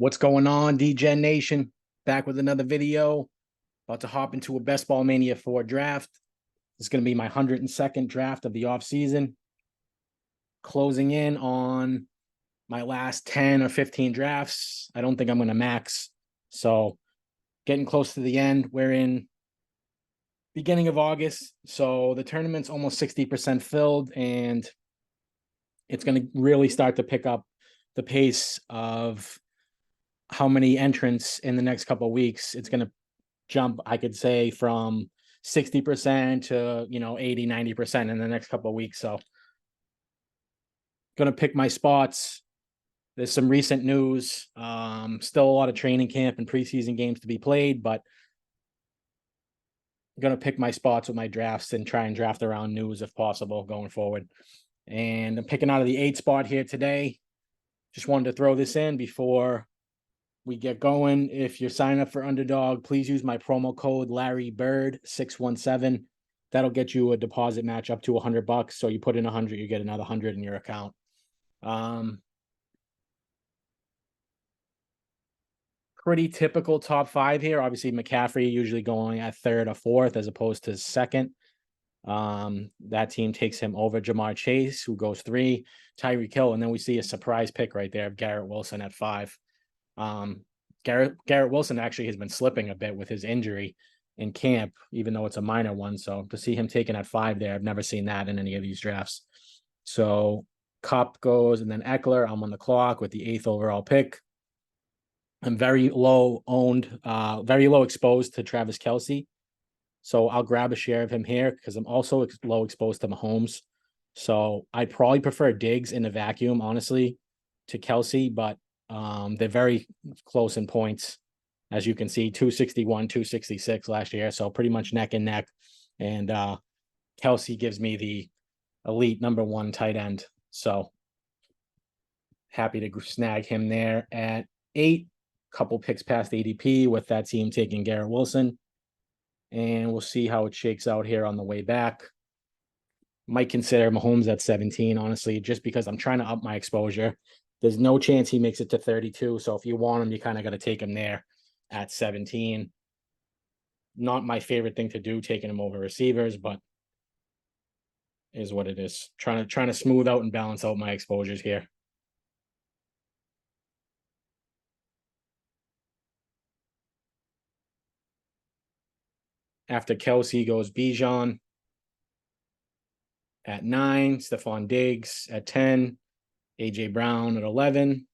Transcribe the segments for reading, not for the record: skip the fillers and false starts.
What's going on, DGen Nation? Back with another video. About to hop into a Best Ball Mania 4 draft. It's going to be my 102nd draft of the offseason. Closing in on my last 10 or 15 drafts. I don't think I'm going to max. So getting close to the end. We're in beginning of August. So the tournament's almost 60% filled, and it's going to really start to pick up the pace of how many entrants in the next couple of weeks. It's going to jump, I could say, from 60% to 80, 90% in the next couple of weeks. So going to pick my spots. There's some recent news. Still a lot of training camp and preseason games to be played, but I'm going to pick my spots with my drafts and try and draft around news if possible going forward. And I'm picking out of the 8 spot here today. Just wanted to throw this in before we get going. If you're signing up for Underdog, please use my promo code LarryBird617. That'll get you a deposit match up to $100. So you put in 100, you get another 100 in your account. Pretty typical top 5 here. Obviously, McCaffrey usually going at 3rd or 4th as opposed to 2nd. That team takes him over Jamar Chase, who goes 3, Tyreek Hill, and then we see a surprise pick right there of Garrett Wilson at 5. Garrett Wilson actually has been slipping a bit with his injury in camp, even though it's a minor one. So to see him taken at 5 there, I've never seen that in any of these drafts. So Kupp goes, and then Eckler. I'm on the clock with the 8th overall pick. I'm very low owned, very low exposed to Travis Kelce. So I'll grab a share of him here because I'm also low exposed to Mahomes. So I'd probably prefer Diggs in a vacuum, honestly, to Kelce, but they're very close in points. As you can see, 261, 266 last year. So pretty much neck and neck. And Kelce gives me the elite number 1 tight end. So happy to snag him there at 8. Couple picks past ADP with that team taking Garrett Wilson. And we'll see how it shakes out here on the way back. Might consider Mahomes at 17, honestly, just because I'm trying to up my exposure. There's no chance he makes it to 32. So if you want him, you kind of got to take him there at 17. Not my favorite thing to do, taking him over receivers, but is what it is. Trying to smooth out and balance out my exposures here. After Kelce goes Bijan at 9, Stephon Diggs at 10, AJ Brown at 11.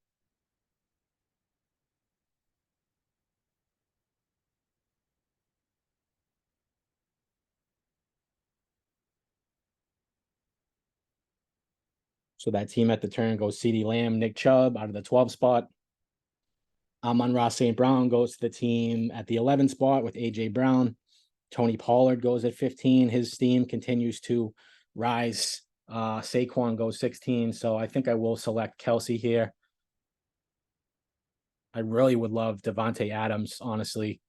So that team at the turn goes CeeDee Lamb, Nick Chubb out of the 12 spot. Amon-Ra St. Brown goes to the team at the 11 spot with AJ Brown. Tony Pollard goes at 15. His steam continues to rise. Saquon goes 16. So I think I will select Kelce here. I really would love Devontae Adams, honestly.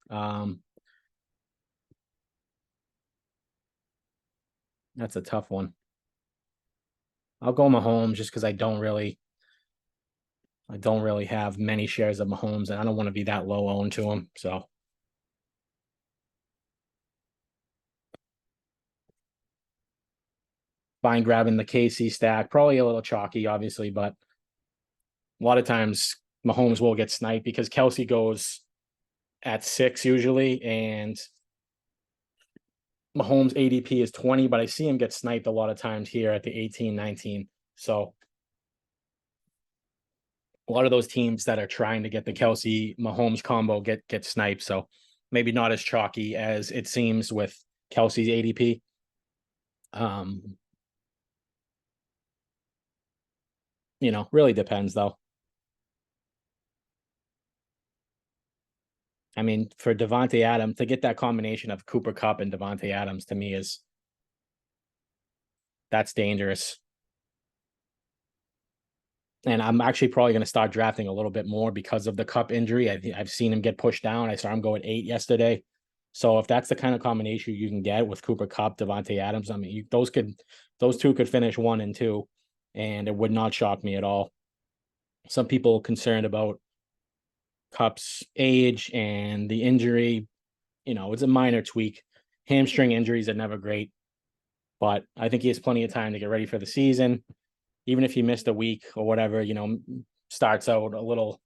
That's a tough one. I'll go Mahomes just because I don't really have many shares of Mahomes, and I don't want to be that low owned to him. So fine grabbing the KC stack. Probably a little chalky, obviously, but a lot of times Mahomes will get sniped because Kelce goes at 6 usually, and Mahomes ADP is 20, but I see him get sniped a lot of times here at the 18, 19. So a lot of those teams that are trying to get the Kelce Mahomes combo get sniped. So maybe not as chalky as it seems with Kelce's ADP. Really depends though. I mean, for Devontae Adams, to get that combination of Cooper Kupp and Devontae Adams, to me, that's dangerous. And I'm actually probably going to start drafting a little bit more because of the Kupp injury. I've seen him get pushed down. I saw him go at 8 yesterday. So if that's the kind of combination you can get with Cooper Kupp, Devontae Adams, I mean, those two could finish 1 and 2, and it would not shock me at all. Some people concerned about Kupp's age and the injury, it's a minor tweak. Hamstring injuries are never great, but I think he has plenty of time to get ready for the season. Even if he missed a week or whatever, starts out a little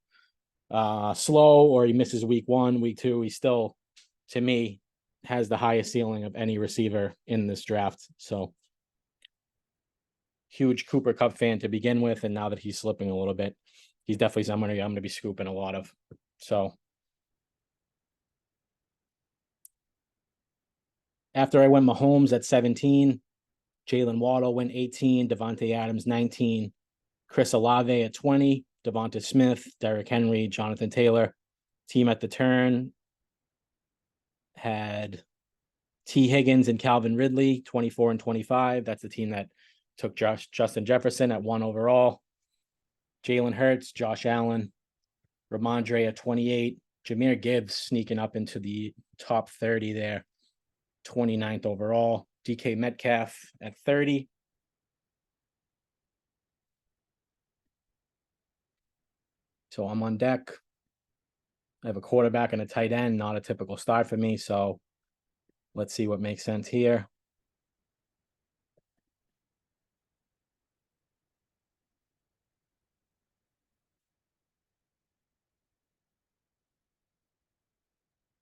slow, or he misses week 1, week 2, he still, to me, has the highest ceiling of any receiver in this draft. So huge Cooper Kupp fan to begin with, and now that he's slipping a little bit, he's definitely someone I'm going to be scooping a lot of. So after I went Mahomes at 17, Jalen Waddle went 18, Devontae Adams 19, Chris Olave at 20, Devonta Smith, Derrick Henry, Jonathan Taylor. Team at the turn had T. Higgins and Calvin Ridley, 24 and 25. That's the team that took Justin Jefferson at 1 overall. Jalen Hurts, Josh Allen, Ramondre at 28. Jahmyr Gibbs sneaking up into the top 30 there, 29th overall. DK Metcalf at 30. So I'm on deck. I have a quarterback and a tight end, not a typical start for me. So let's see what makes sense here.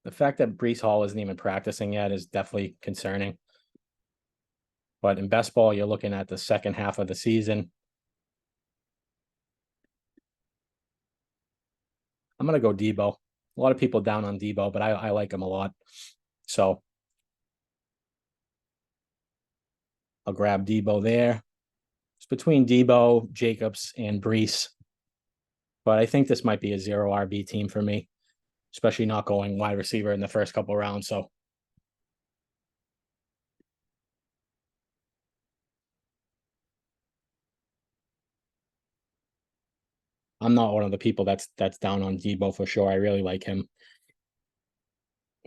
The fact that Breece Hall isn't even practicing yet is definitely concerning. But in best ball, you're looking at the second half of the season. I'm going to go Debo. A lot of people down on Debo, but I like him a lot. So I'll grab Debo there. It's between Debo, Jacobs, and Breece. But I think this might be a 0 RB team for me, especially not going wide receiver in the first couple rounds. So I'm not one of the people that's down on Debo for sure. I really like him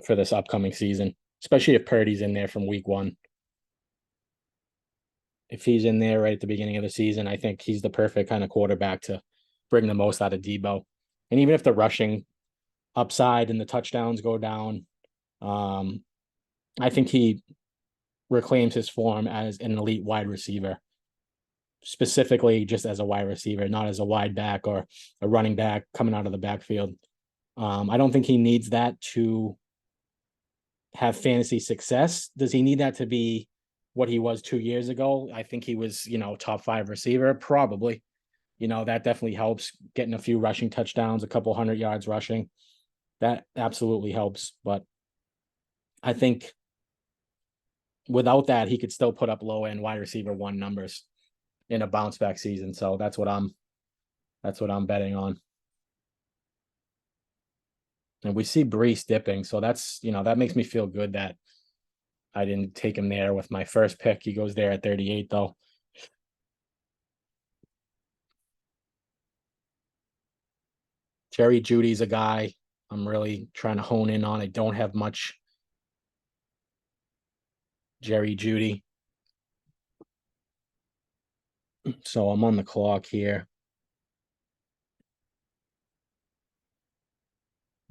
for this upcoming season, especially if Purdy's in there from week 1. If he's in there right at the beginning of the season, I think he's the perfect kind of quarterback to bring the most out of Debo. And even if the rushing upside and the touchdowns go down, I think he reclaims his form as an elite wide receiver, specifically just as a wide receiver, not as a wide back or a running back coming out of the backfield. I don't think he needs that to have fantasy success. Does he need that to be what he was 2 years ago? I think he was, top 5 receiver, probably. That definitely helps, getting a few rushing touchdowns, a couple 100 yards rushing. That absolutely helps. But I think without that, he could still put up low end wide receiver 1 numbers in a bounce back season. So that's what I'm betting on. And we see Breece dipping. So that's, that makes me feel good that I didn't take him there with my first pick. He goes there at 38 though. Jerry Judy's a guy I'm really trying to hone in on. I don't have much Jerry Judy. So I'm on the clock here.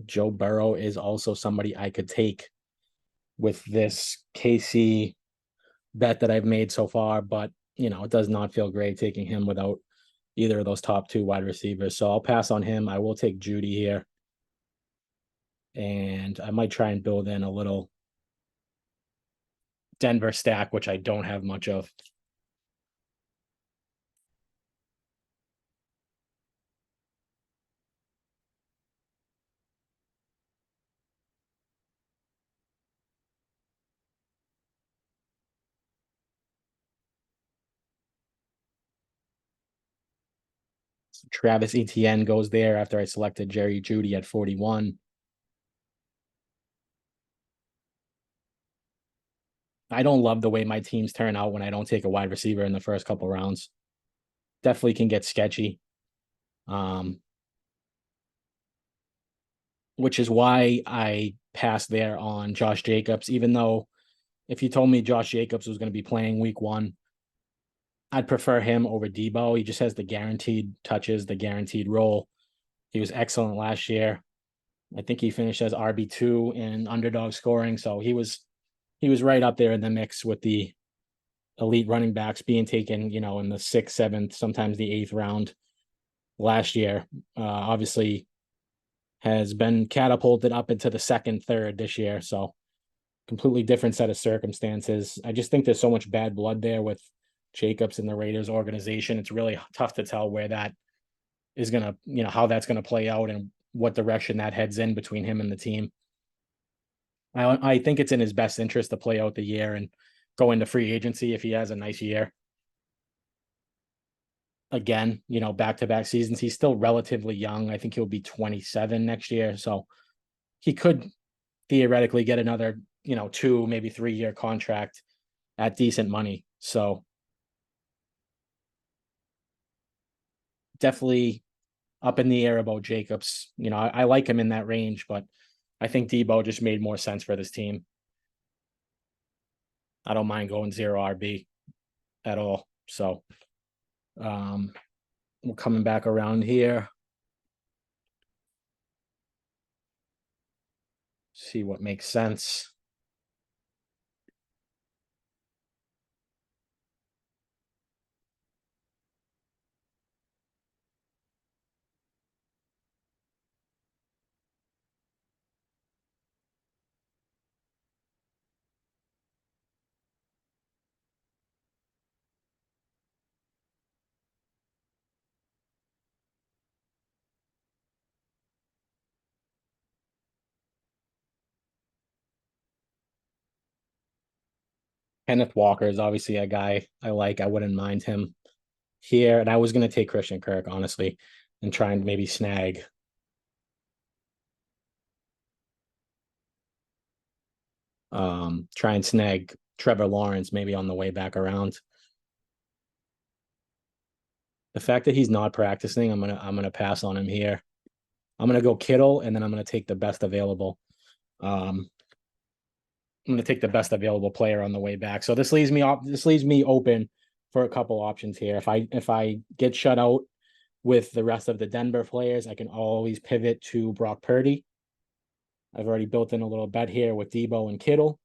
Joe Burrow is also somebody I could take with this KC bet that I've made so far, but it does not feel great taking him without either of those top 2 wide receivers. So I'll pass on him. I will take Judy here. And I might try and build in a little Denver stack, which I don't have much of. Travis Etienne goes there after I selected Jerry Judy at 41. I don't love the way my teams turn out when I don't take a wide receiver in the first couple rounds. Definitely can get sketchy. Which is why I passed there on Josh Jacobs, even though if you told me Josh Jacobs was going to be playing week 1, I'd prefer him over Debo. He just has the guaranteed touches, the guaranteed role. He was excellent last year. I think he finished as RB2 in underdog scoring. So he was right up there in the mix with the elite running backs being taken, in the sixth, seventh, sometimes the eighth round last year. Obviously has been catapulted up into the second, third this year. So completely different set of circumstances. I just think there's so much bad blood there with Jacobs and the Raiders organization. It's really tough to tell where that is going to, how that's going to play out and what direction that heads in between him and the team. I think it's in his best interest to play out the year and go into free agency if he has a nice year. Again, back to back seasons. He's still relatively young. I think he'll be 27 next year. So he could theoretically get another, 2, maybe 3 year contract at decent money. So definitely up in the air about Jacobs. I like him in that range, but I think Debo just made more sense for this team. I don't mind going 0 RB at all. So we're coming back around here. See what makes sense. Kenneth Walker is obviously a guy I like. I wouldn't mind him here. And I was going to take Christian Kirk, honestly, and try and maybe snag Trevor Lawrence maybe on the way back around. The fact that he's not practicing, I'm gonna pass on him here. I'm gonna go Kittle, and then I'm gonna take the best available. I'm gonna take the best available player on the way back. So this leaves me open for a couple options here. If I get shut out with the rest of the Denver players, I can always pivot to Brock Purdy. I've already built in a little bet here with Debo and Kittle.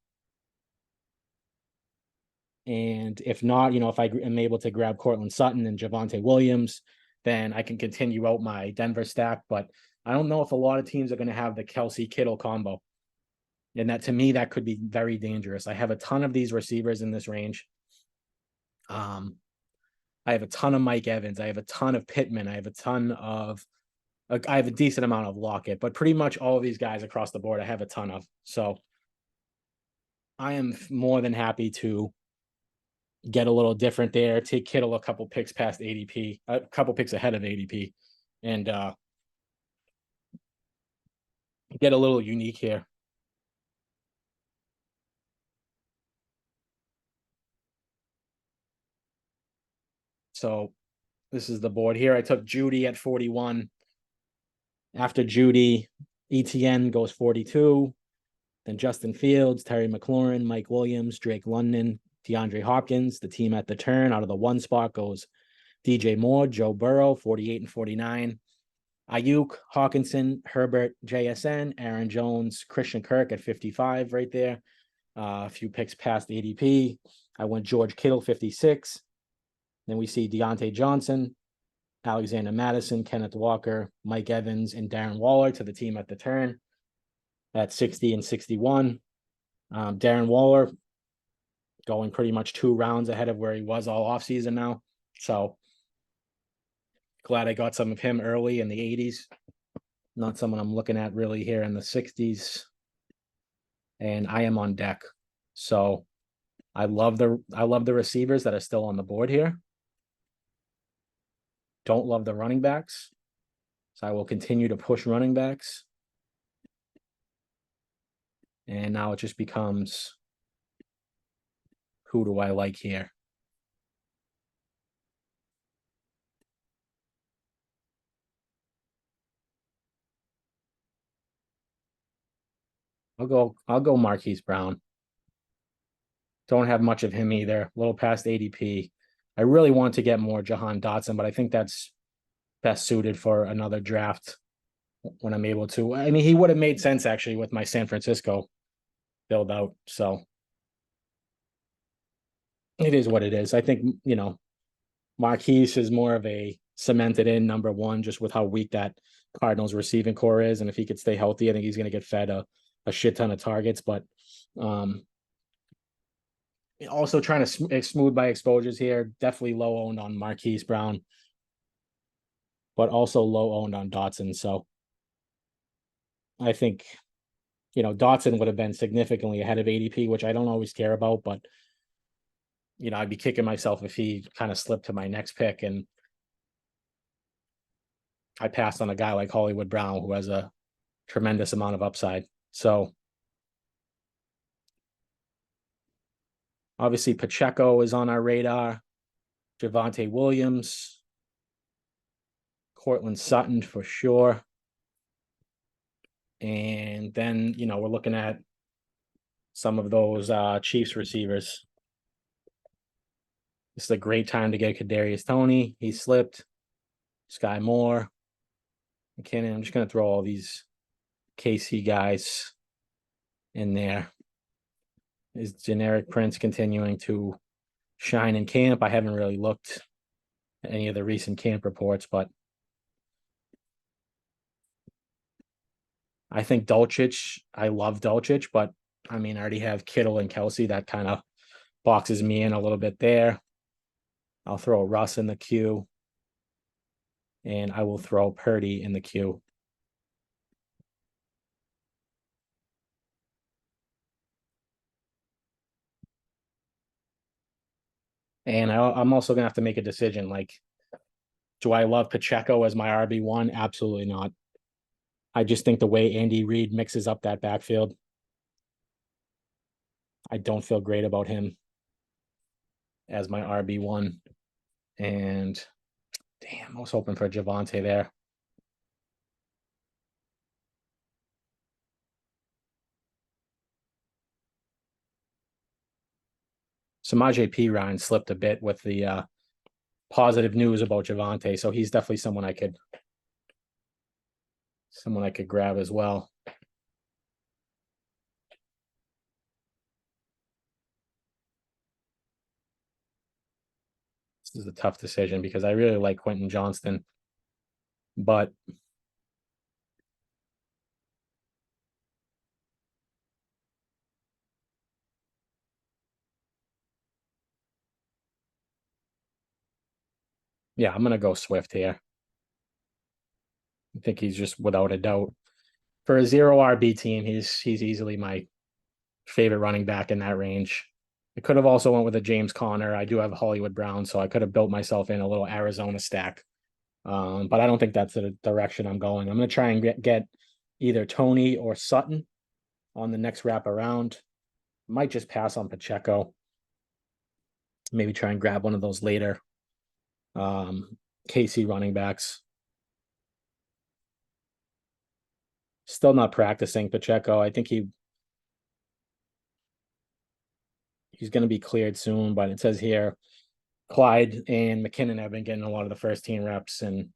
And if not, if I am able to grab Cortland Sutton and Javonte Williams, then I can continue out my Denver stack. But I don't know if a lot of teams are going to have the Kelsey Kittle combo. And that, to me, that could be very dangerous. I have a ton of these receivers in this range. I have a ton of Mike Evans. I have a ton of Pittman. I have a decent amount of Lockett, but pretty much all of these guys across the board, I have a ton of. So I am more than happy to get a little different there, take Kittle a couple picks past ADP, a couple picks ahead of ADP, and get a little unique here. So this is the board here. I took Judy at 41. After Judy, ETN goes 42. Then Justin Fields, Terry McLaurin, Mike Williams, Drake London, DeAndre Hopkins. The team at the turn out of the one spot goes DJ Moore, Joe Burrow, 48 and 49. Ayuk, Hawkinson, Herbert, JSN, Aaron Jones, Christian Kirk at 55 right there. A few picks past ADP. I went George Kittle, 56. Then we see Deontay Johnson, Alexander Madison, Kenneth Walker, Mike Evans, and Darren Waller to the team at the turn at 60 and 61. Darren Waller going pretty much 2 rounds ahead of where he was all offseason now. So glad I got some of him early in the 80s. Not someone I'm looking at really here in the 60s. And I am on deck. So I love the receivers that are still on the board here. Don't love the running backs. So I will continue to push running backs. And now it just becomes, who do I like here? I'll go Marquise Brown. Don't have much of him either. A little past ADP. I really want to get more Jahan Dotson, but I think that's best suited for another draft when I'm able to. I mean, he would have made sense actually with my San Francisco build out. So it is what it is. I think, Marquise is more of a cemented in number one, just with how weak that Cardinals receiving core is. And if he could stay healthy, I think he's going to get fed a shit ton of targets. But also trying to smooth my exposures here. Definitely low owned on Marquise Brown, but also low owned on Dotson. So I think, Dotson would have been significantly ahead of ADP, which I don't always care about, but I'd be kicking myself if he kind of slipped to my next pick and I passed on a guy like Hollywood Brown, who has a tremendous amount of upside. So obviously Pacheco is on our radar, Javonte Williams, Cortland Sutton for sure. And then, we're looking at some of those Chiefs receivers. This is a great time to get Kadarius Toney. He slipped. Sky Moore. McKinnon. I'm just going to throw all these KC guys in there. Is generic Prince continuing to shine in camp? I haven't really looked at any of the recent camp reports, but I think Dulcich, I love Dulcich, but I mean, I already have Kittle and Kelsey. That kind of boxes me in a little bit there. I'll throw Russ in the queue, and I will throw Purdy in the queue. And I'm also going to have to make a decision. Like, do I love Pacheco as my RB1? Absolutely not. I just think the way Andy Reid mixes up that backfield, I don't feel great about him as my RB1. And damn, I was hoping for Javonte there. Samaje Perine slipped a bit with the positive news about Javonte, so he's definitely someone I could grab as well. This is a tough decision because I really like Quentin Johnston, but yeah, I'm gonna go Swift here. I think he's just without a doubt for a zero RB team. He's easily my favorite running back in that range. I could have also went with a James Conner. I do have Hollywood Brown, so I could have built myself in a little Arizona stack. But I don't think that's the direction I'm going. I'm going to try and get either Toney or Sutton on the next wrap around. Might just pass on Pacheco. Maybe try and grab one of those later KC running backs. Still not practicing Pacheco. I think he's going to be cleared soon, but it says here Clyde and McKinnon have been getting a lot of the first team reps, and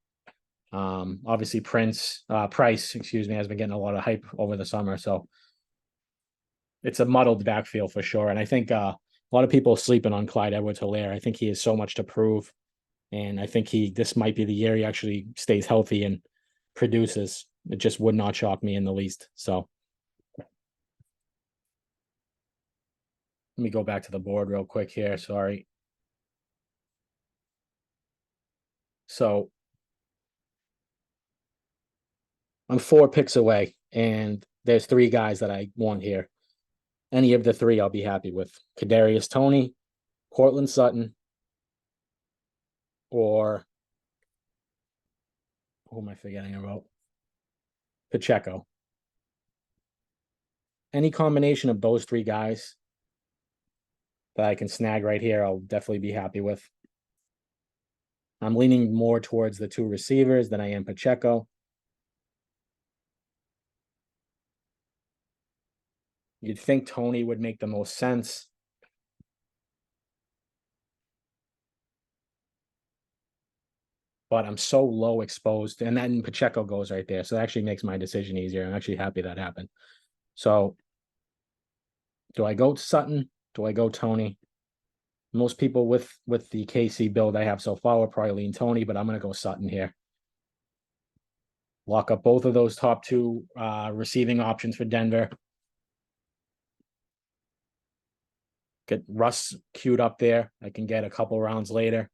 obviously Price, has been getting a lot of hype over the summer. So it's a muddled backfield for sure. And I think a lot of people sleeping on Clyde Edwards-Helaire. I think he has so much to prove. And I think this might be the year he actually stays healthy and produces. It just would not shock me in the least. So let me go back to the board real quick here. Sorry. So I'm 4 picks away, and there's 3 guys that I want here. Any of the 3 I'll be happy with. Kadarius Toney, Cortland Sutton, or who am I forgetting about? Pacheco. Any combination of those 3 guys that I can snag right here, I'll definitely be happy with. I'm leaning more towards the 2 receivers than I am Pacheco. You'd think Toney would make the most sense. but I'm so low exposed. And then Pacheco goes right there. So that actually makes my decision easier. I'm actually happy that happened. So do I go Sutton? Do I go Tony? Most people with the KC build I have so far will probably lean Tony, but I'm going to go Sutton here. Lock up both of those top two receiving options for Denver. Get Russ queued up there. I can get a couple rounds later.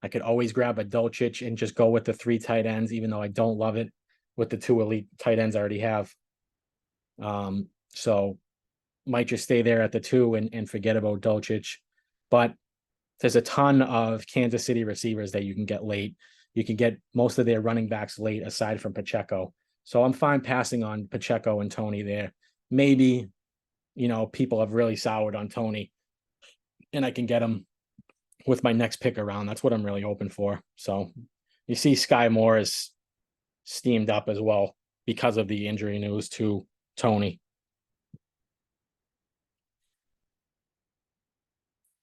I could always grab a Dolchich and just go with the 3 tight ends, even though I don't love it with the 2 elite tight ends I already have. So might just stay there at the 2 and forget about Dolchich. But there's a ton of Kansas City receivers that you can get late. You can get most of their running backs late aside from Pacheco. So I'm fine passing on Pacheco and Tony there. Maybe, people have really soured on Tony and I can get him with my next pick around. That's what I'm really hoping for. So you see Sky Moore is steamed up as well because of the injury news to Tony.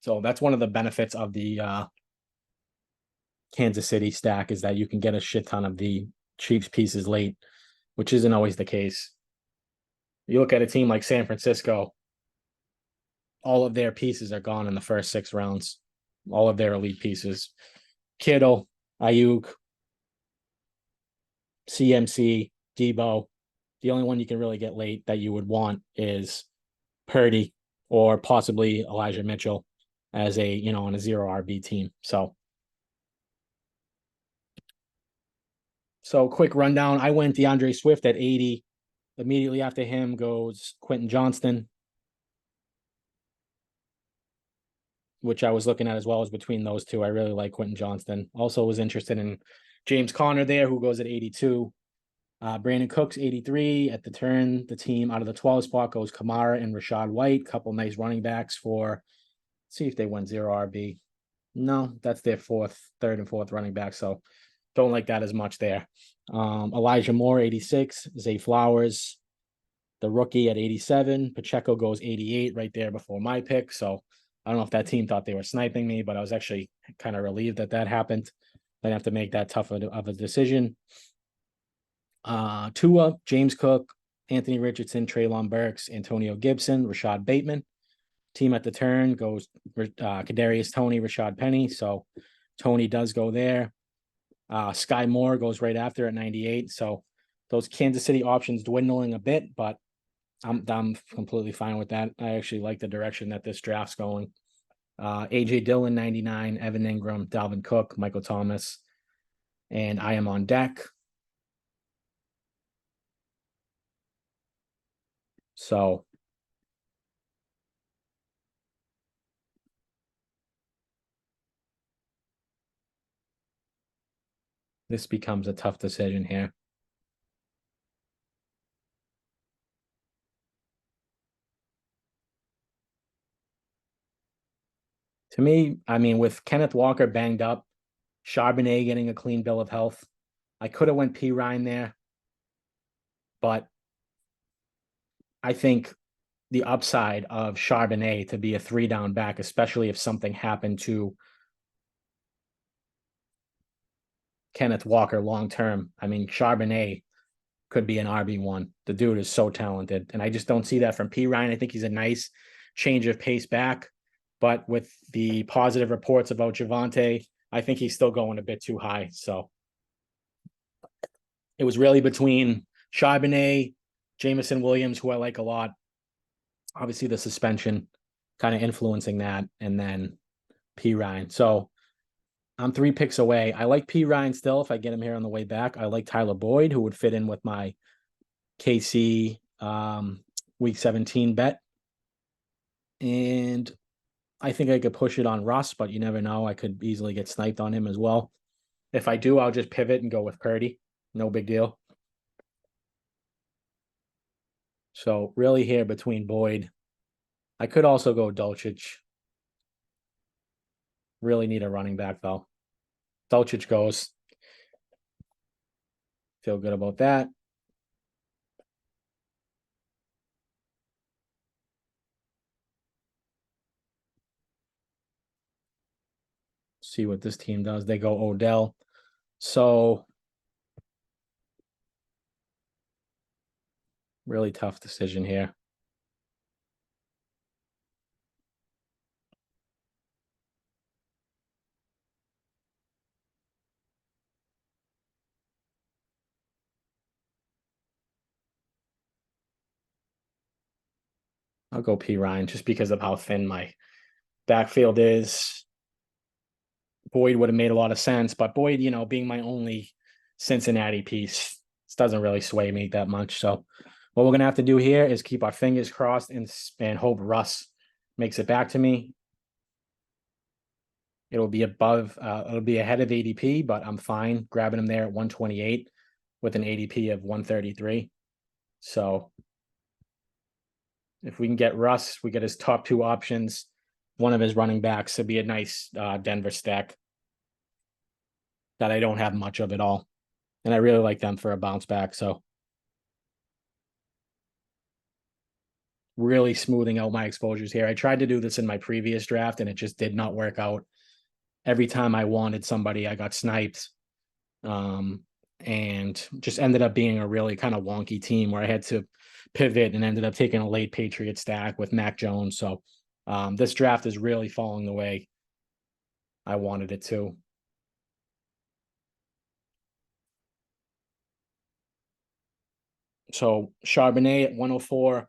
So that's one of the benefits of the Kansas City stack is that you can get a shit ton of the Chiefs pieces late, which isn't always the case. You look at a team like San Francisco, all of their pieces are gone in the first 6 rounds, all of their elite pieces. Kittle, Ayuk, CMC, Debo. The only one you can really get late that you would want is Purdy or possibly Elijah Mitchell as on a 0 RB team. So quick rundown. I went DeAndre Swift at 80. Immediately after him goes Quentin Johnston, which I was looking at as well as between those two. I really like Quentin Johnston. Also was interested in James Conner there, who goes at 82. Brandon Cooks, 83. At the turn, the team out of the 12 spot goes Kamara and Rashad White. Couple nice running backs for, see if they went 0 RB. No, that's their third and fourth running back. So don't like that as much there. Elijah Moore, 86. Zay Flowers, the rookie at 87. Pacheco goes 88 right there before my pick. So I don't know if that team thought they were sniping me, but I was actually kind of relieved that happened. I didn't have to make that tough of a decision. Tua, James Cook, Anthony Richardson, Treylon Burks, Antonio Gibson, Rashad Bateman. Team at the turn goes Kadarius Toney, Rashad Penny. So Tony does go there. Sky Moore goes right after at 98. So those Kansas City options dwindling a bit, but I'm completely fine with that. I actually like the direction that this draft's going. AJ Dillon, 99, Evan Ingram, Dalvin Cook, Michael Thomas, and I am on deck. So this becomes a tough decision here. To me, I mean, with Kenneth Walker banged up, Charbonnet getting a clean bill of health, I could have went P. Ryan there, but I think the upside of Charbonnet to be a 3-down back, especially if something happened to Kenneth Walker long term. I mean, Charbonnet could be an RB1. The dude is so talented. And I just don't see that from P. Ryan. I think he's a nice change of pace back. But with the positive reports about Javonte, I think he's still going a bit too high. So it was really between Charbonnet, Jameson Williams, who I like a lot. Obviously, the suspension kind of influencing that, and then P. Ryan. So I'm 3 picks away. I like P. Ryan still if I get him here on the way back. I like Tyler Boyd, who would fit in with my KC week 17 bet. And I think I could push it on Russ, but you never know. I could easily get sniped on him as well. If I do, I'll just pivot and go with Purdy. No big deal. So really here between Boyd. I could also go Dolchich. Really need a running back though. Dolchich goes. Feel good about that. See what this team does. They go Odell. So really tough decision here. I'll go P. Ryan just because of how thin my backfield is. Boyd would have made a lot of sense, but Boyd, being my only Cincinnati piece, this doesn't really sway me that much. So what we're gonna have to do here is keep our fingers crossed and hope Russ makes it back to me. It'll be ahead of ADP, but I'm fine grabbing him there at 128 with an ADP of 133. So if we can get Russ, we get his top two options, one of his running backs. It'd be a nice Denver stack that I don't have much of at all. And I really like them for a bounce back. So really smoothing out my exposures here. I tried to do this in my previous draft and it just did not work out. Every time I wanted somebody, I got sniped. And just ended up being a really kind of wonky team where I had to pivot and ended up taking a late Patriot stack with Mac Jones. So this draft is really falling the way I wanted it to. So Charbonnet at 104.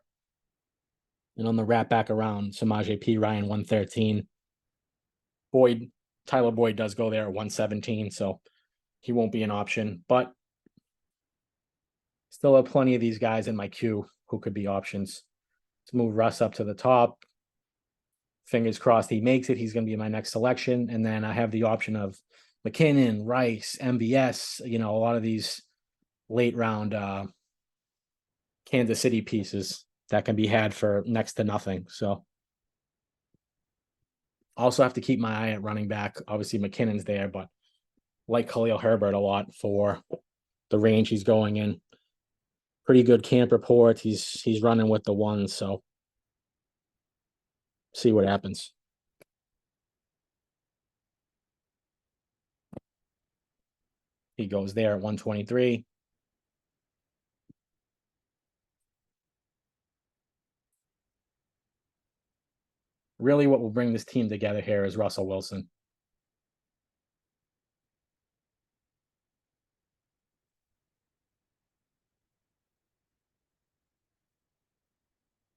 And on the wrap back around, Samaje P. Ryan 113. Tyler Boyd does go there at 117, so he won't be an option. But still have plenty of these guys in my queue who could be options. Let's move Russ up to the top. Fingers crossed he makes it. He's going to be my next selection. And then I have the option of McKinnon, Rice, MVS, a lot of these late round Kansas City pieces that can be had for next to nothing. So also have to keep my eye at running back. Obviously McKinnon's there, but like Khalil Herbert a lot for the range he's going in. Pretty good camp report. He's running with the ones, so see what happens. He goes there at 123. Really what will bring this team together here is Russell Wilson.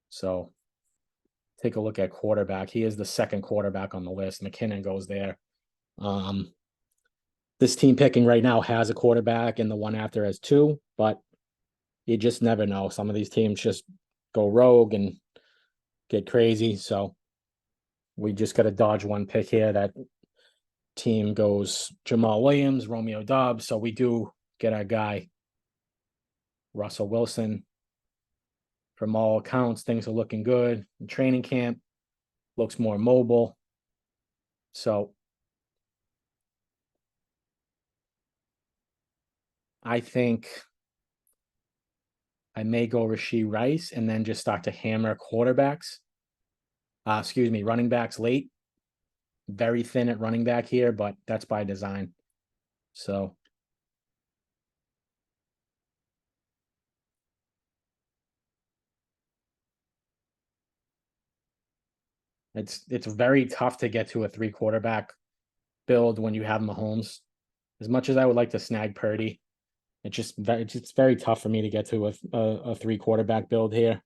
So take a look at quarterback. He is the second quarterback on the list. McKinnon goes there. This team picking right now has a quarterback and the one after has two, but you just never know. Some of these teams just go rogue and get crazy. So we just got to dodge one pick here. That team goes Jamal Williams, Romeo Doubs. So we do get our guy, Russell Wilson. From all accounts, things are looking good. In training camp, looks more mobile. So I think I may go Rashee Rice and then just start to hammer quarterbacks. Running backs late. Very thin at running back here, but that's by design. So it's very tough to get to a 3 quarterback build when you have Mahomes. As much as I would like to snag Purdy, it's very tough for me to get to a 3 quarterback build here.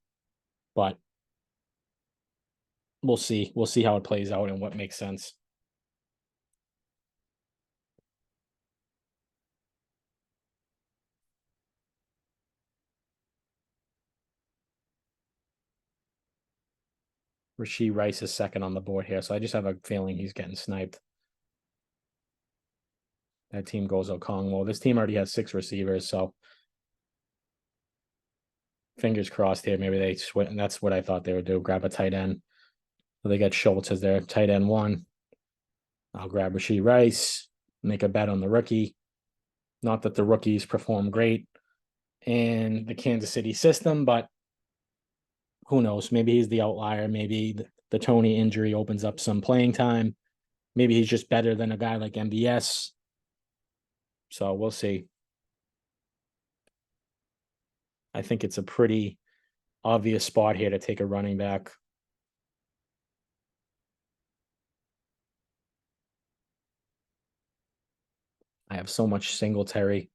But we'll see. We'll see how it plays out and what makes sense. Rashee Rice is second on the board here, so I just have a feeling he's getting sniped. That team goes Okongwu. This team already has 6 receivers, so fingers crossed here. Maybe they switch, and that's what I thought they would do. Grab a tight end. So they got Schultz as their tight end 1. I'll grab Rashee Rice, make a bet on the rookie. Not that the rookies perform great in the Kansas City system, but who knows? Maybe he's the outlier. Maybe the Tony injury opens up some playing time. Maybe he's just better than a guy like MVS. So we'll see. I think it's a pretty obvious spot here to take a running back. I have so much Singletary.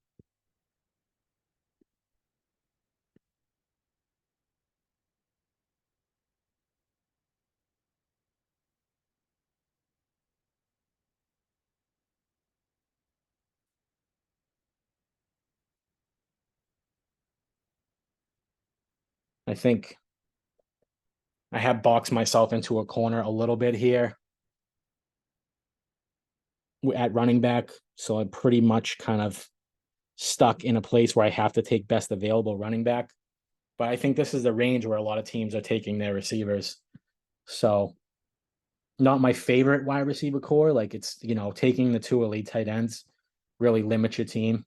I think I have boxed myself into a corner a little bit here at running back. So I'm pretty much kind of stuck in a place where I have to take best available running back. But I think this is the range where a lot of teams are taking their receivers. So not my favorite wide receiver core. Like it's, taking the two elite tight ends really limits your team.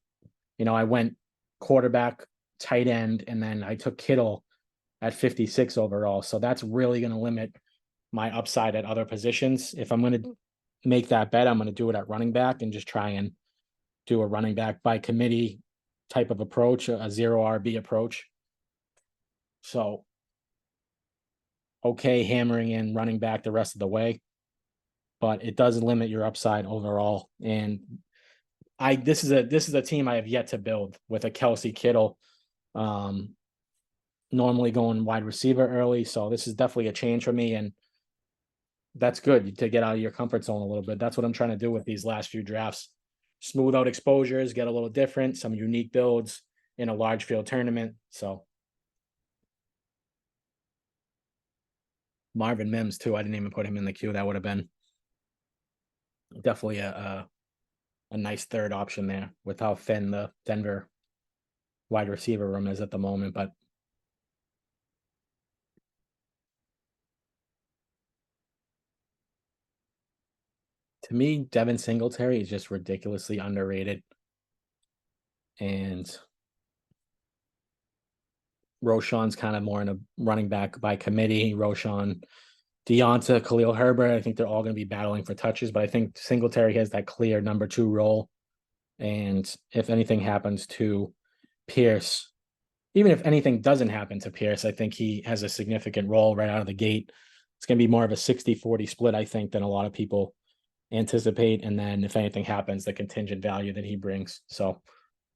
I went quarterback, tight end, and then I took Kittle at 56 overall. So that's really going to limit my upside at other positions. If I'm going to make that bet, I'm going to do it at running back and just try and do a running back by committee type of approach, a zero RB approach. So, okay, hammering in running back the rest of the way, but it does limit your upside overall. And this is a team I have yet to build with a Kelsey Kittle. Normally going wide receiver early, so this is definitely a change for me, and that's good to get out of your comfort zone a little bit. That's what I'm trying to do with these last few drafts. Smooth out exposures, get a little different, some unique builds in a large field tournament. So Marvin Mims too. I didn't even put him in the queue. That would have been definitely a nice third option there with how thin the Denver wide receiver room is at the moment. But to me, Devin Singletary is just ridiculously underrated. And Roshan's kind of more in a running back by committee. Roshan, Deonta, Khalil Herbert, I think they're all going to be battling for touches, but I think Singletary has that clear number 2 role. And if anything happens to Pierce, even if anything doesn't happen to Pierce, I think he has a significant role right out of the gate. It's going to be more of a 60-40 split, I think, than a lot of people anticipate. And then if anything happens, the contingent value that he brings. So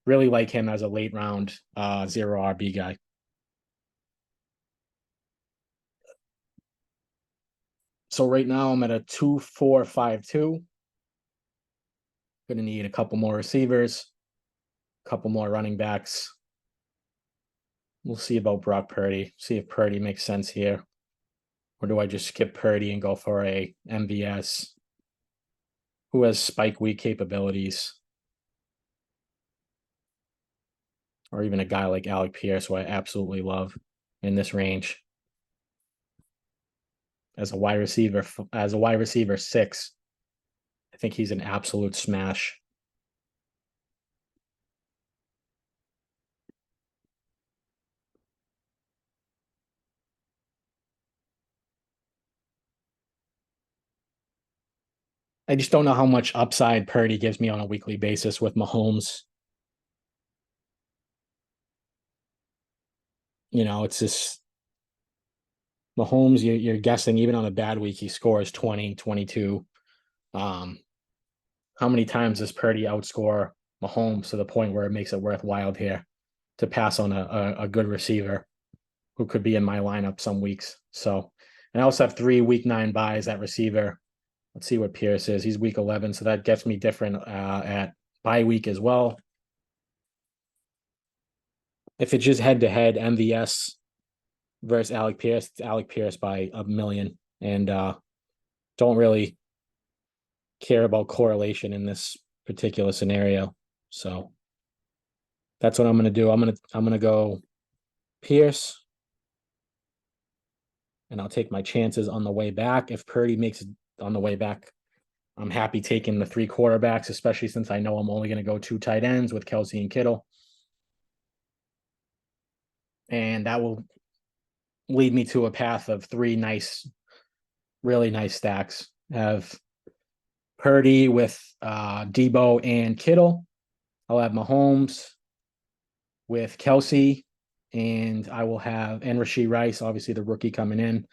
really like him as a late round zero RB guy. So right now I'm at a 2-4-5-2. Going to need a couple more receivers, a couple more running backs. We'll see about Brock Purdy. See if Purdy makes sense here. Or do I just skip Purdy and go for a MVS who has spike week capabilities? Or even a guy like Alec Pierce, who I absolutely love in this range. As a wide receiver 6, I think he's an absolute smash. I just don't know how much upside Purdy gives me on a weekly basis with Mahomes. It's just Mahomes, you're guessing even on a bad week, he scores 20, 22. How many times does Purdy outscore Mahomes to the point where it makes it worthwhile here to pass on a good receiver who could be in my lineup some weeks? So, and I also have 3 week 9 buys at receiver. Let's see what Pierce is. He's week 11, so that gets me different at bye week as well. If it's just head to head, MVS versus Alec Pierce, it's Alec Pierce by a million, and don't really care about correlation in this particular scenario. So that's what I'm going to do. I'm going to go Pierce, and I'll take my chances on the way back. If Purdy makes it on the way back, I'm happy taking the 3 quarterbacks, especially since I know I'm only going to go 2 tight ends with Kelsey and Kittle. And that will lead me to a path of 3 nice, really nice stacks. Have Purdy with Debo and Kittle. I'll have Mahomes with Kelsey, and I will have and Rashee Rice, obviously the rookie coming in.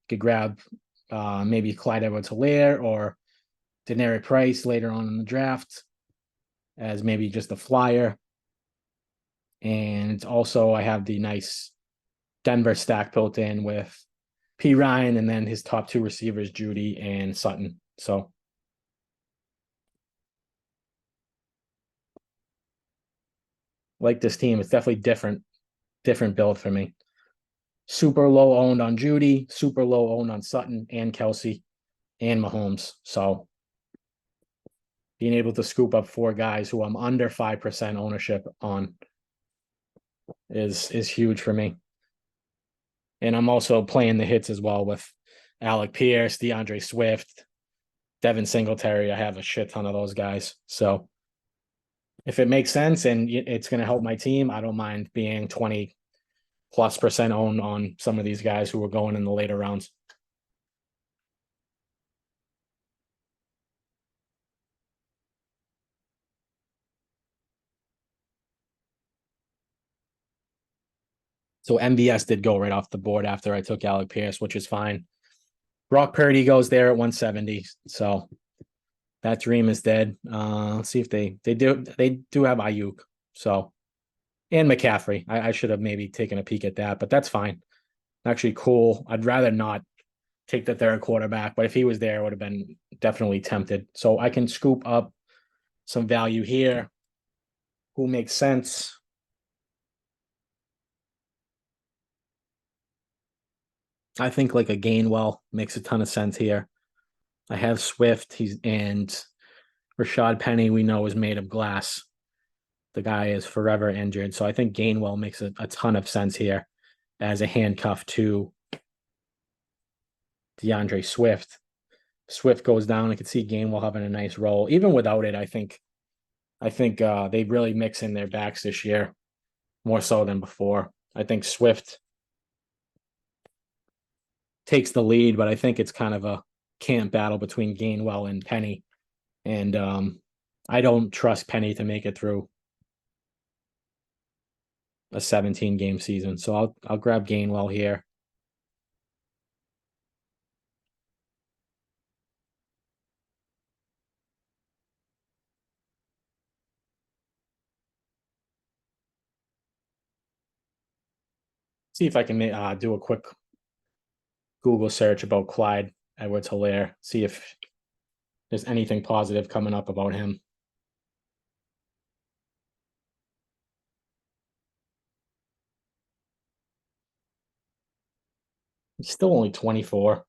Could grab maybe Clyde Edwards-Helaire or Deneric Price later on in the draft as maybe just a flyer. And also I have the nice Denver stack built in with P. Ryan and then his top two receivers, Judy and Sutton. So like this team, it's definitely different build for me. Super low owned on Judy, super low owned on Sutton and Kelsey and Mahomes. So being able to scoop up four guys who I'm under 5% ownership on is huge for me. And I'm also playing the hits as well with Alec Pierce, DeAndre Swift, Devin Singletary. I have a shit ton of those guys. So if it makes sense and it's going to help my team, I don't mind being 20+% owned on some of these guys who are going in the later rounds. So MVS did go right off the board after I took Alec Pierce, which is fine. Brock Purdy goes there at 170. So that dream is dead. Let's see if they do have Ayuk. So and McCaffrey. I should have maybe taken a peek at that, but that's fine. Actually, cool. I'd rather not take the third quarterback, but if he was there, I would have been definitely tempted. So I can scoop up some value here. Who makes sense? I think like a Gainwell makes a ton of sense here. I have Swift. He's and Rashad Penny. We know is made of glass. The guy is forever injured, so I think Gainwell makes a ton of sense here as a handcuff to DeAndre Swift. Swift goes down. I could see Gainwell having a nice role. Even without it, I think they really mix in their backs this year more so than before. I think Swift takes the lead, but I think it's kind of a camp battle between Gainwell and Penny. And I don't trust Penny to make it through a 17 game season. So I'll grab Gainwell here. See if I can do a quick Google search about Clyde Edwards-Helaire. See if there's anything positive coming up about him. He's still only 24.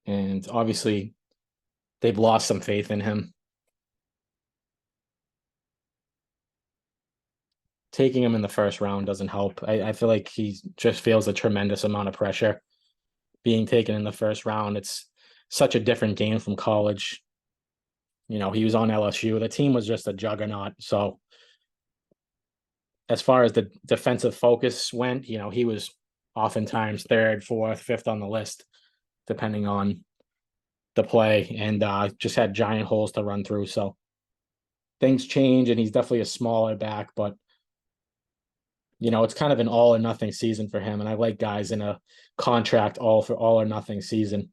And obviously, they've lost some faith in him. Taking him in the first round doesn't help. I feel like he just feels a tremendous amount of pressure being taken in the first round. It's such a different game from college. You know, he was on LSU. The team was just a juggernaut. So as far as the defensive focus went, you know, he was oftentimes third, fourth, fifth on the list, depending on the play, and just had giant holes to run through. So things change, and he's definitely a smaller back, but you know, it's kind of an all or nothing season for him. And I like guys in a contract all or nothing season.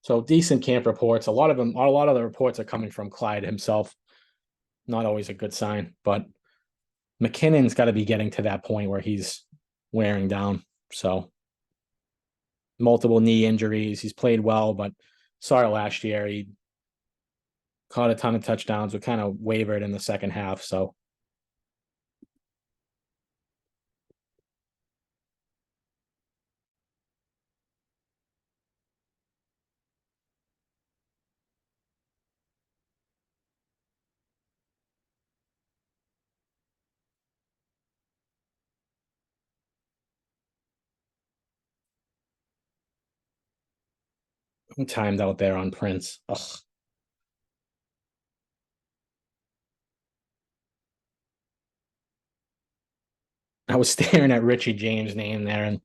So decent camp reports. A lot of the reports are coming from Clyde himself. Not always a good sign, but McKinnon's got to be getting to that point where he's wearing down. So multiple knee injuries. He's played well, but saw it last year. He caught a ton of touchdowns, but kind of wavered in the second half. So I'm timed out there on Prince. Ugh. I was staring at Richie James' name there, and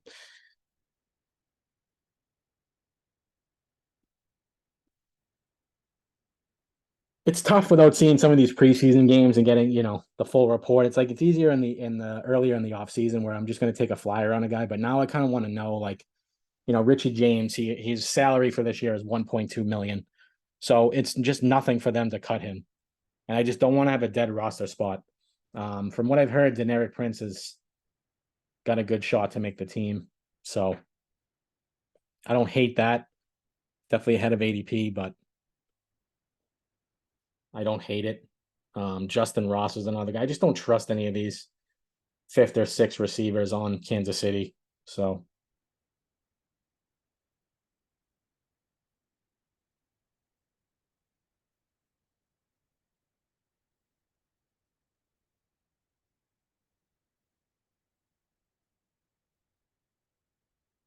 it's tough without seeing some of these preseason games and getting, the full report. It's like it's easier in the earlier in the off season where I'm just going to take a flyer on a guy, but now I kind of want to know, like, Richie James, his salary for this year is 1.2 million. So it's just nothing for them to cut him. And I just don't want to have a dead roster spot. From what I've heard, Deneric Prince has got a good shot to make the team. So I don't hate that. Definitely ahead of ADP, but I don't hate it. Justin Ross is another guy. I just don't trust any of these fifth or sixth receivers on Kansas City. So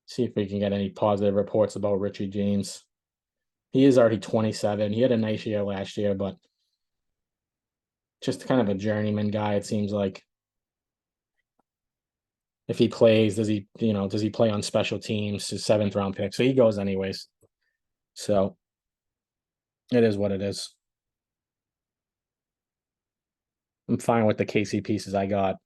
see if we can get any positive reports about Richie James. He is already 27. He had a nice year last year, but just kind of a journeyman guy, it seems like. If he plays, does he play on special teams? His seventh round pick. So he goes anyways. So it is what it is. I'm fine with the KC pieces I got.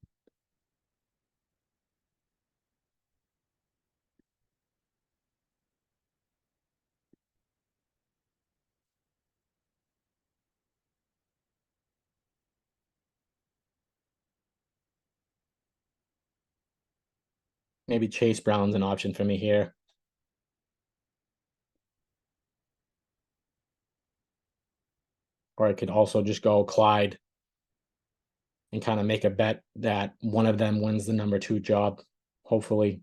Maybe Chase Brown's an option for me here. Or I could also just go Clyde and kind of make a bet that one of them wins the number two job. Hopefully.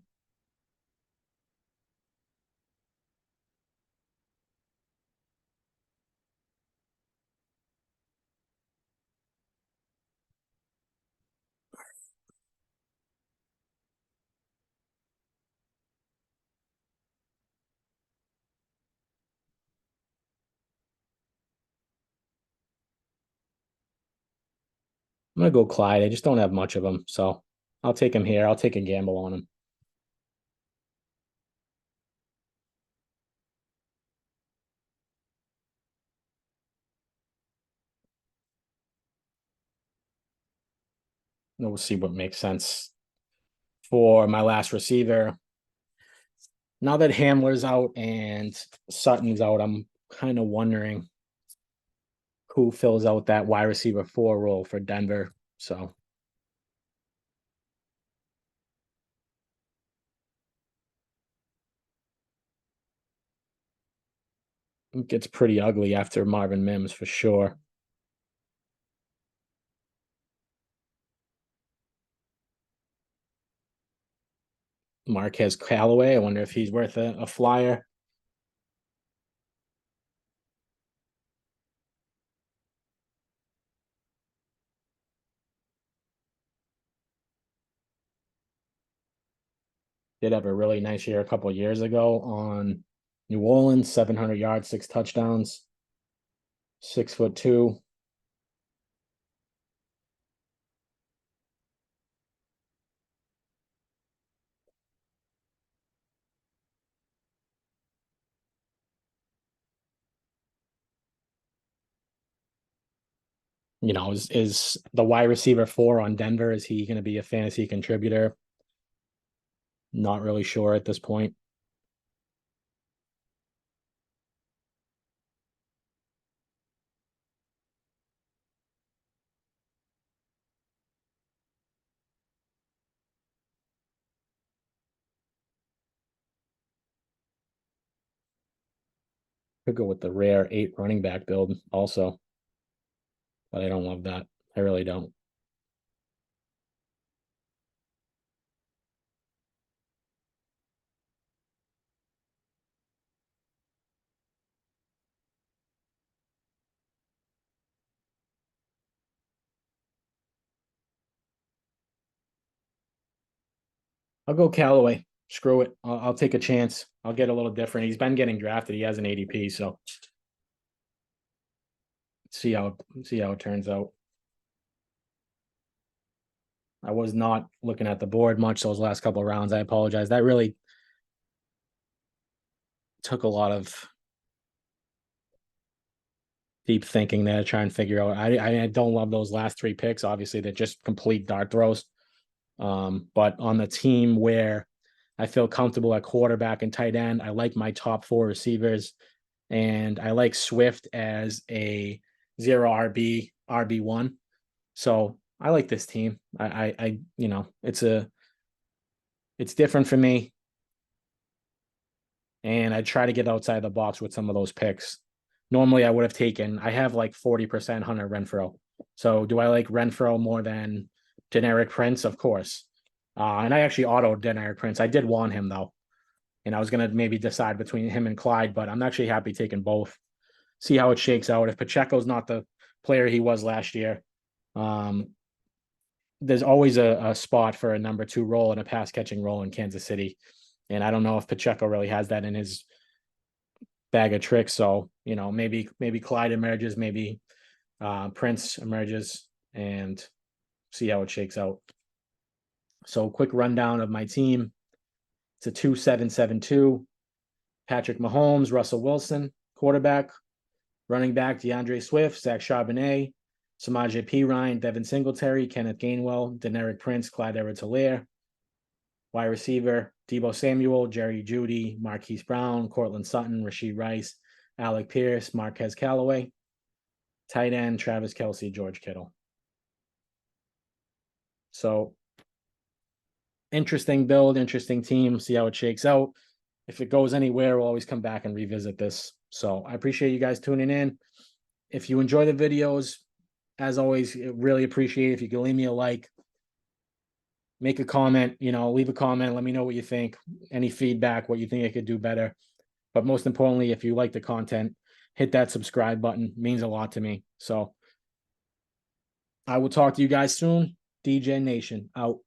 I'm gonna go Clyde. I just don't have much of them. So I'll take him here. I'll take a gamble on him. And we'll see what makes sense for my last receiver. Now that Hamler's out and Sutton's out, I'm kind of wondering who fills out that wide receiver four role for Denver. So it gets pretty ugly after Marvin Mims for sure. Marquez Callaway, I wonder if he's worth a flyer. Did have a really nice year a couple of years ago on New Orleans, 700 yards, six touchdowns, 6'2". Is the wide receiver four on Denver? Is he going to be a fantasy contributor? Not really sure at this point. Could go with the rare eight running back build also, but I don't love that. I really don't. I'll go Callaway. Screw it. I'll take a chance. I'll get a little different. He's been getting drafted. He has an ADP, so see how it turns out. I was not looking at the board much those last couple of rounds. I apologize. That really took a lot of deep thinking there to try and figure out. I don't love those last three picks. Obviously, they're just complete dart throws. But on the team where I feel comfortable at quarterback and tight end, I like my top four receivers, and I like Swift as a zero RB1. So I like this team. It's different for me, and I try to get outside the box with some of those picks. Normally, I would have taken. I have like 40% Hunter Renfrow. So do I like Renfrow more than Generic Prince? Of course. And I actually autoed Generic Prince. I did want him though, and I was gonna maybe decide between him and Clyde, but I'm actually happy taking both. See how it shakes out. If Pacheco's not the player he was last year, um, there's always a spot for a number two role and a pass catching role in Kansas City. And I don't know if Pacheco really has that in his bag of tricks. So, maybe Clyde emerges, maybe Prince emerges, and see how it shakes out. So quick rundown of my team. It's a 2-7-7-2. Patrick Mahomes, Russell Wilson, quarterback. Running back, DeAndre Swift, Zach Charbonnet, Samaje Perine, Devin Singletary, Kenneth Gainwell, Deneric Prince, Clyde Edwards-Helaire. Wide receiver, Deebo Samuel, Jerry Jeudy, Marquise Brown, Cortland Sutton, Rashee Rice, Alec Pierce, Marquez Callaway. Tight end, Travis Kelce, George Kittle. So interesting build, interesting team. See how it shakes out. If it goes anywhere, we'll always come back and revisit this. So I appreciate you guys tuning in. If you enjoy the videos, as always, really appreciate it if you can leave me a like, make a comment, leave a comment, let me know what you think, any feedback, what you think I could do better. But most importantly, if you like the content, hit that subscribe button. It means a lot to me. So I will talk to you guys soon. DJ Nation out.